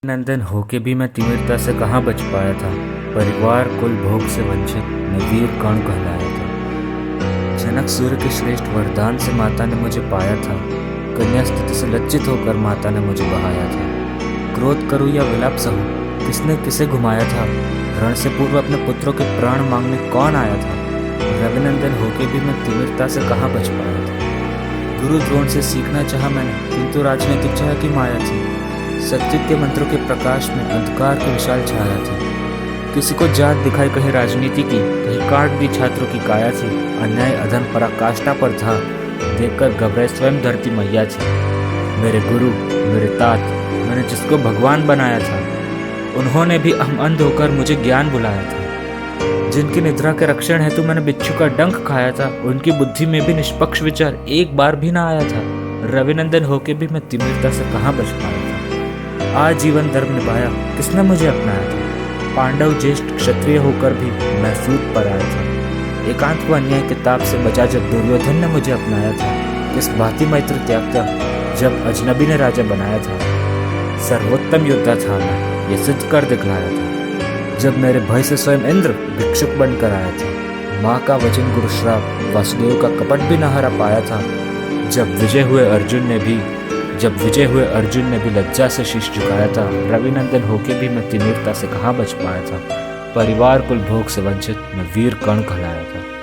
नंदन होके भी मैं तिमिरता से कहाँ बच पाया था। परिवार कुल भोग से वंचित मैं वीर कर्ण कहलाया था। जनक सूर्य के श्रेष्ठ वरदान से माता ने मुझे पाया था। कन्या स्थिति से लज्जित होकर माता ने मुझे बहाया था। क्रोध करूँ या विलाप सहूँ, किसने किसे घुमाया था। रण से पूर्व अपने पुत्रों के प्राण मांगने कौन आया था। रविनंदन होके भी मैं तिमिरता से कहाँ बच पाया था। गुरु द्रोण से सीखना चाहा मैंने, किंतु राजनीतिक छाया की माया थी। सत्य के मंत्रों के प्रकाश में अंधकार की विशाल छाया थी। किसी को जात दिखाई कहीं राजनीति की, कहीं काट दी छात्रों की काया थी। अन्याय अधर्म पराकाष्ठा पर था, देखकर घबराए स्वयं धरती मैया थी। मेरे गुरु, मेरे तात, मैंने जिसको भगवान बनाया था, उन्होंने भी अंध होकर मुझे ज्ञान बुलाया था। जिनकी निद्रा के रक्षण हेतु मैंने बिच्छू का डंक खाया था, उनकी बुद्धि में भी निष्पक्ष विचार एक बार भी ना आया था। रविनंदन होके भी मैं तिमिरता से कहाँ बच पाया था। आजीवन धर्म निभाया, किसने मुझे अपनाया था। पांडव ज्येष्ठ क्षत्रिय होकर भी मैं सूत पर आया था। एकांत व अन्याय के ताप से बचा जब दुर्योधन ने मुझे अपनाया था। किस भांति मैत्र त्यागता जब अजनबी ने राजा बनाया था। सर्वोत्तम योद्धा था मैं, ये सिद्ध कर दिखलाया था जब मेरे भय से स्वयं इंद्र भिक्षुक बनकर आया था। माँ का वचन गुरु श्राप वासुदेव का कपट भी न हरा पाया था। जब विजय हुए अर्जुन ने भी लज्जा से शीश झुकाया था। रविनंदन होके भी मैं तिमिरता से कहाँ बच पाया था। परिवार कुल भोग से वंचित मैं वीर कर्ण कहलाया था।